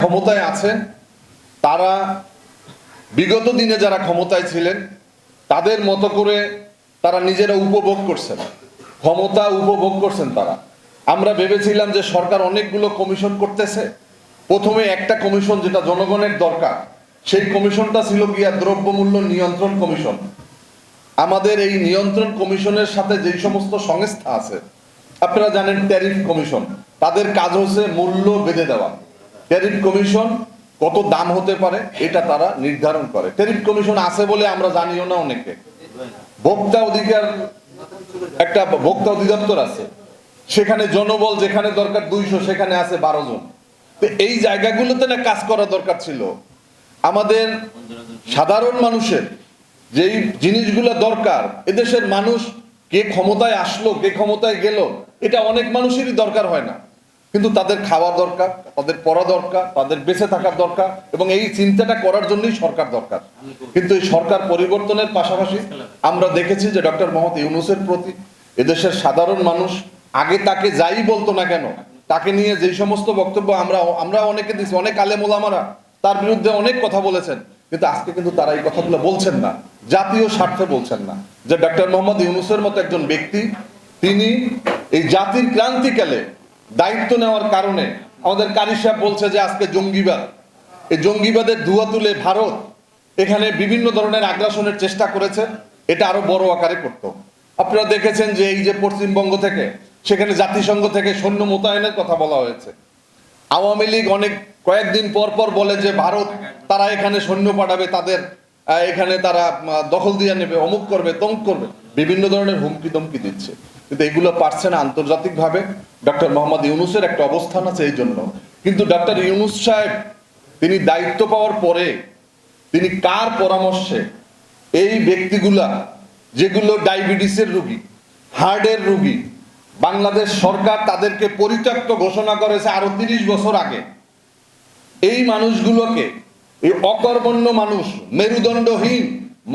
ক্ষমতায় আছেন তারা বিগত দিনে যারা ক্ষমতায় ছিলেন তাদের মতো করে তারা নিজেরা উপভোগ করছেন, ক্ষমতা উপভোগ করছেন তারা। আমরা ভেবেছিলাম যে সরকার অনেকগুলো কমিশন করতেছে, প্রথমে একটা কমিশন যেটা জনগণের দরকার, সেই কমিশনটা ছিল গিয়া দ্রব্যমূল্য নিয়ন্ত্রণ কমিশন। আমাদের এই নিয়ন্ত্রণ কমিশনের সাথে যেই সমস্ত সংস্থা আছে, আপনারা জানেন ট্যারিফ কমিশন, তাদের কাজ হচ্ছে মূল্য বেঁধে দেওয়া। ট্যারিফ কমিশন কত দাম হতে পারে এটা তারা নির্ধারণ করে। ট্যারিফ কমিশন আছে বলে আমরা জানিও না অনেকে। ভোক্তা অধিকার একটা ভোক্তা অধিদপ্তর আছে, সেখানে জনবল যেখানে দরকার 200 সেখানে আছে 12 জন। তো এই জায়গাগুলোতে না কাজ করা দরকার ছিল। আমাদের সাধারণ মানুষের যেই জিনিসগুলো দরকার, এদেশের মানুষ কে ক্ষমতায় আসলো কে ক্ষমতায় গেল এটা অনেক মানুষেরই দরকার হয় না, কিন্তু তাদের খাওয়া দরকার, তাদের পড়া দরকার, তাদের বেঁচে থাকার দরকার, এবং এই চিন্তাটা করার জন্যই সরকার দরকার। কিন্তু এই সরকার পরিবর্তনের পাশাপাশি আমরা দেখেছি যে ডক্টর মোহাম্মদ ইউনূসের প্রতি এদেশের সাধারণ মানুষ আগে তাকে যাই বলতো না কেন, তাকে নিয়ে যেই সমস্ত বক্তব্য আমরা অনেকে দিচ্ছি, অনেক আলেম ওলামারা তার বিরুদ্ধে অনেক কথা বলেছেন, কিন্তু আজকে কিন্তু তারা এই কথাগুলো বলছেন না, জাতীয় স্বার্থে বলছেন না। যে ডক্টর মোহাম্মদ ইউনূসের মতো একজন ব্যক্তি, তিনি এই জাতির ক্রান্তিকালে দায়িত্ব নেওয়ার কারণে আমাদের কারি সাহেব বলছে যে আজকে জঙ্গিবাদ, এই জঙ্গিবাদের ধোঁয়া তুলে ভারত এখানে বিভিন্ন ধরনের আগ্রাসনের চেষ্টা করেছে, এটা আরো বড় আকারে করত। আপনারা দেখেছেন যে এই যে পশ্চিমবঙ্গ থেকে সেখানে জাতিসংঘ থেকে সৈন্য মোতায়েনের কথা বলা হয়েছে। আওয়ামী লীগ অনেক কয়েকদিন পর পর বলে যে ভারত তারা এখানে সৈন্য পাঠাবে, তাদের এখানে তারা দখল দিয়ে নেবে, অমুক করবে, তমুক করবে, বিভিন্ন ধরনের হুমকি দমকি দিচ্ছে, কিন্তু এগুলো পারছে না আন্তর্জাতিকভাবে। ডক্টর মোহাম্মদ ইউনূসের একটা অবস্থান আছে এই জন্য। কিন্তু ডক্টর ইউনূস সাহেব তিনি দায়িত্ব পাওয়ার পরে তিনি কার পরামর্শে এই ব্যক্তিগুলা যেগুলো ডায়াবেটিসের রোগী, হার্টের রোগী, বাংলাদেশ সরকার তাদেরকে পরিত্যক্ত ঘোষণা করেছে আরো 30 বছর আগে, এই মানুষগুলোকে, এই অকর্মণ্য মানুষ, মেরুদণ্ডহীন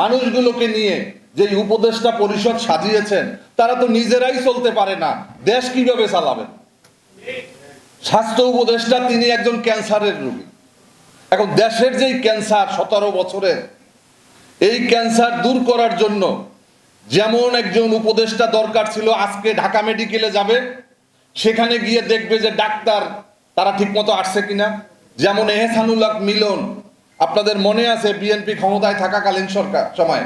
মানুষগুলোকে নিয়ে যে উপদেষ্টা পরিষদ সাজিয়েছেন, তারা তো নিজেরাই চলতে পারে না, দেশ কিভাবে চালাবেন? স্বাস্থ্য উপদেষ্টা তিনি একজন ক্যান্সারের রোগী। এখন দেশের যেই ক্যান্সার 17 বছরের, এই ক্যান্সার দূর করার জন্য যেমন একজন উপদেষ্টা দরকার ছিল, আজকে ঢাকা মেডিকেলে যাবে, সেখানে গিয়ে দেখবে যে ডাক্তার তারা ঠিকমতো আসছে কিনা। যেমন এহসানুল্লাহ মিলন, আপনাদের মনে আছে বিএনপি ক্ষমতায় থাকাকালীন সরকার সময়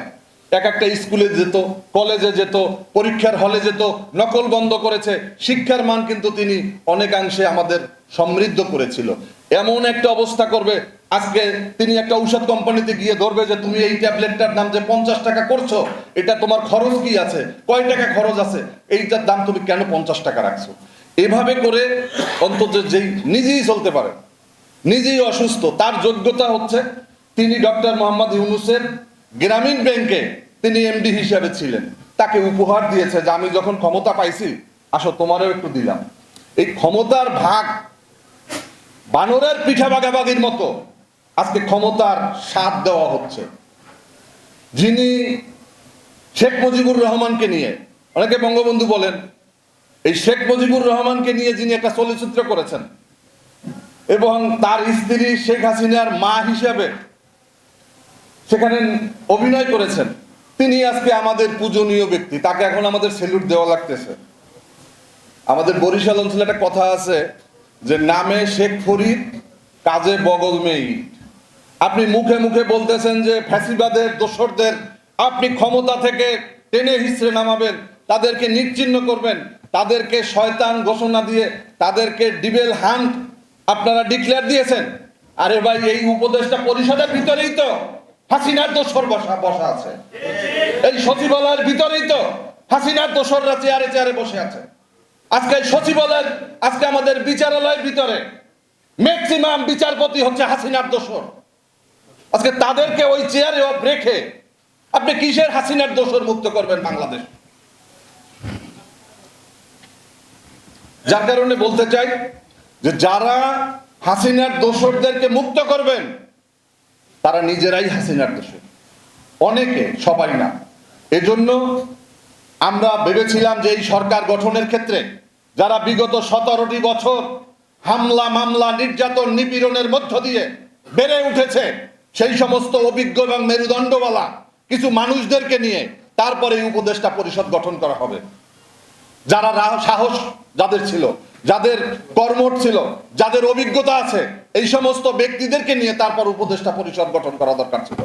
এক একটা স্কুলে যেত, কলেজে যেত, পরীক্ষার হলে যেত, নকল বন্ধ করেছে, শিক্ষার মান কিন্তু তিনি অনেকাংশে আমাদের সমৃদ্ধ করেছিল। এমন একটা অবস্থা করবে, আজকে তিনি একটা ঔষধ কোম্পানিতে গিয়ে ধরবে যে তুমি এই ট্যাবলেটটার দাম যে 50 টাকা করছো, এটা তোমার খরচ কি আছে, কয় টাকা খরচ আছে, এইটার দাম তুমি কেন 50 টাকা রাখছো? এভাবে করে অন্তত যেই নিজেই চলতে পারে, নিজেই অসুস্থ, তার যোগ্যতা হচ্ছে তিনি ডক্টর মোহাম্মদ ইউনূসের গ্রামীণ ব্যাংকে তিনি এমডি হিসাবে ছিলেন, তাকে উপহার দিয়েছে যে আমি যখন ক্ষমতা পাইছি আসো তোমারও একটু দিলাম। এই ক্ষমতার ভাগ বানরের পিঠা ভাগাভাগির মতো আজকে ক্ষমতার স্বাদ দেওয়া হচ্ছে। যিনি শেখ মুজিবুর রহমানকে নিয়ে, অনেকে বঙ্গবন্ধু বলেন, এই শেখ মুজিবুর রহমানকে নিয়ে যিনি একটা চলচ্চিত্র করেছেন এবং তার স্ত্রী শেখ হাসিনার মা হিসাবে সেখানে অভিনয় করেছেন, তিনি আজকে আমাদের পূজনীয় ব্যক্তি, তাকে এখন আমাদের সেলুট দেওয়া লাগতেছে। আমাদের বরিশাল অঞ্চলে একটা কথা আছে যে নামে শেখ ফরিদ, কাজে বগল মেয়ে ইট। আপনি মুখে মুখে বলতেছেন যে ফ্যাসিবাদের দোসরদের আপনি ক্ষমতা থেকে টেনে হিচড়ে নামাবেন, তাদেরকে নিশ্চিহ্ন করবেন, তাদেরকে শয়তান ঘোষণা দিয়ে তাদেরকে ডিবেল হান্ট আপনারা ডিক্লেয়ার দিয়েছেন। আরে ভাই, এই উপদেষ্টা পরিষদের ভিতরেই তো হাসিনার দোসর বসা আছে, এই সচিবালয়ের ভিতরেই তো হাসিনার দোসররা চেয়ারে চেয়ারে বসে আছে। আজকে সচিবালয়, আজকে আমাদের বিচারালয়ের ভিতরে ম্যাক্সিমাম বিচারপতি হচ্ছে হাসিনার দোসর। আজকে তাদেরকে ওই চেয়ারে রেখে আপনি কিসের হাসিনার দোসর মুক্ত করবেন বাংলাদেশ? যার কারণে বলতে চাই যে যারা হাসিনার দোসরদেরকে মুক্ত করবেন তারা নিজেরাই হাসিনার দোসর, অনেকে, সবাই না। এজন্য আমরা ভেবেছিলাম যে এই সরকার গঠনের ক্ষেত্রে যারা বিগত 17টি বছর হামলা মামলা নির্যাতন নিপীড়নের মধ্য দিয়ে বেড়ে উঠেছে, সেই সমস্ত অভিজ্ঞ এবং মেরুদণ্ডওয়ালা কিছু মানুষদেরকে নিয়ে তারপরে এই উপদেষ্টা পরিষদ গঠন করা হবে। যারা সাহস যাদের ছিল, যাদের কর্মঠ ছিল, যাদের অভিজ্ঞতা আছে, এই সমস্ত ব্যক্তিদেরকে নিয়ে তারপর উপদেষ্টা পরিষদ গঠন করা দরকার ছিল।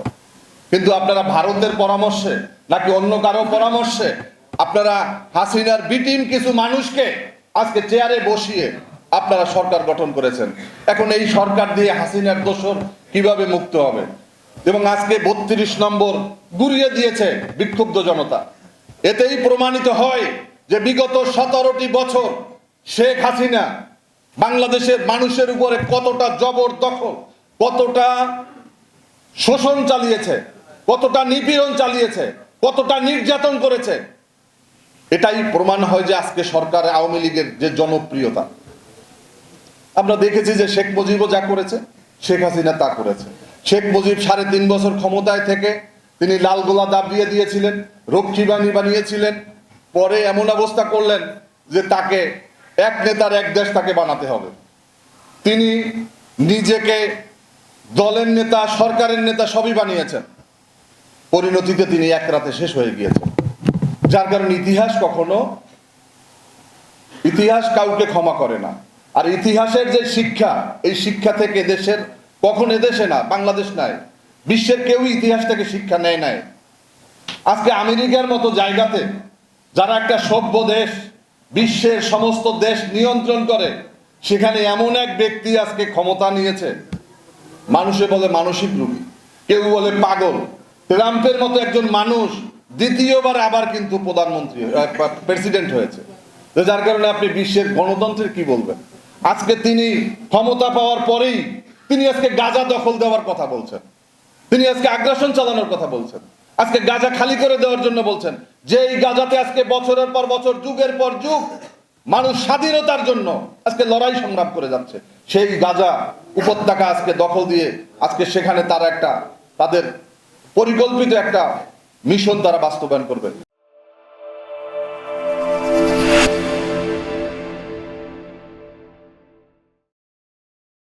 কিন্তু আপনারা ভারতের পরামর্শে নাকি অন্য কারো পরামর্শে আপনারা হাসিনার বি টিম কিছু মানুষকে আজকে চেয়ারে বসিয়ে আপনারা সরকার গঠন করেছেন। এখন এই সরকার দিয়ে হাসিনার দোসর কিভাবে মুক্ত হবে? এবং আজকে 32 নম্বর গুড়িয়ে দিয়েছে বিক্ষুব্ধ জনতা। এতেই প্রমাণিত হয় যে বিগত 17টি বছর শেখ হাসিনা বাংলাদেশের মানুষের উপরে কতটা জবরদখল, কতটা শোষণ চালিয়েছে, কতটা নিপীড়ন চালিয়েছে, কতটা নির্যাতন করেছে। এটাই প্রমাণ হয় যে আজকে সরকার আওয়ামী লীগের যে জনপ্রিয়তা। আমরা দেখেছি যে শেখ মুজিবও যা করেছে, শেখ হাসিনা তা করেছে। শেখ মুজিব 3.5 বছর ক্ষমতায় থেকে তিনি লালগোলা দাবিয়ে দিয়েছিলেন, রক্ষী বাহিনী বানিয়েছিলেন, পরে এমন অবস্থা করলেন যে তাকে এক নেতার এক দেশ তাকে বানাতে হবে। তিনি নিজেকে দলের নেতা, সরকারের নেতা সবই বানিয়েছেন। পরিণতিতে তিনি এক রাতে শেষ হয়ে গিয়েছেন। যার কারণে ইতিহাস কাউকে ক্ষমা করে না। আর ইতিহাসের যে শিক্ষা, এই শিক্ষা থেকে দেশের কখন এদেশে না, বাংলাদেশ নাই, বিশ্বের কেউই ইতিহাস থেকে শিক্ষা নেয় নাই। আজকে আমেরিকার মতো জায়গাতে যারা একটা সভ্য দেশ, বিশ্বের সমস্ত দেশ নিয়ন্ত্রণ করে, সেখানে এমন এক ব্যক্তি আজকে ক্ষমতা নিয়েছে, মানুষে বলে মানসিক রোগী, কেউ বলে পাগল। ট্রাম্পের মতো একজন মানুষ দ্বিতীয়বার আবার কিন্তু প্রধানমন্ত্রী প্রেসিডেন্ট হয়েছে। যার কারণে আপনি বিশ্বের গণতন্ত্রের কি বলবেন? আজকে তিনি ক্ষমতা পাওয়ার পরেই তিনি আজকে গাজা দখল দেওয়ার কথা বলছেন, তিনি আজকে আগ্রাসন চালানোর কথা বলছেন, আজকে গাজা খালি করে দেওয়ার জন্য বলছেন। যে এই গাজাতে আজকে বছরের পর বছর, যুগের পর যুগ মানুষ স্বাধীনতার জন্য আজকে লড়াই সংগ্রাম করে যাচ্ছে, সেই গাজা উপত্যকা আজকে দখল দিয়ে আজকে সেখানে তারা তাদের পরিকল্পিত একটা মিশন তারা বাস্তবায়ন করবে।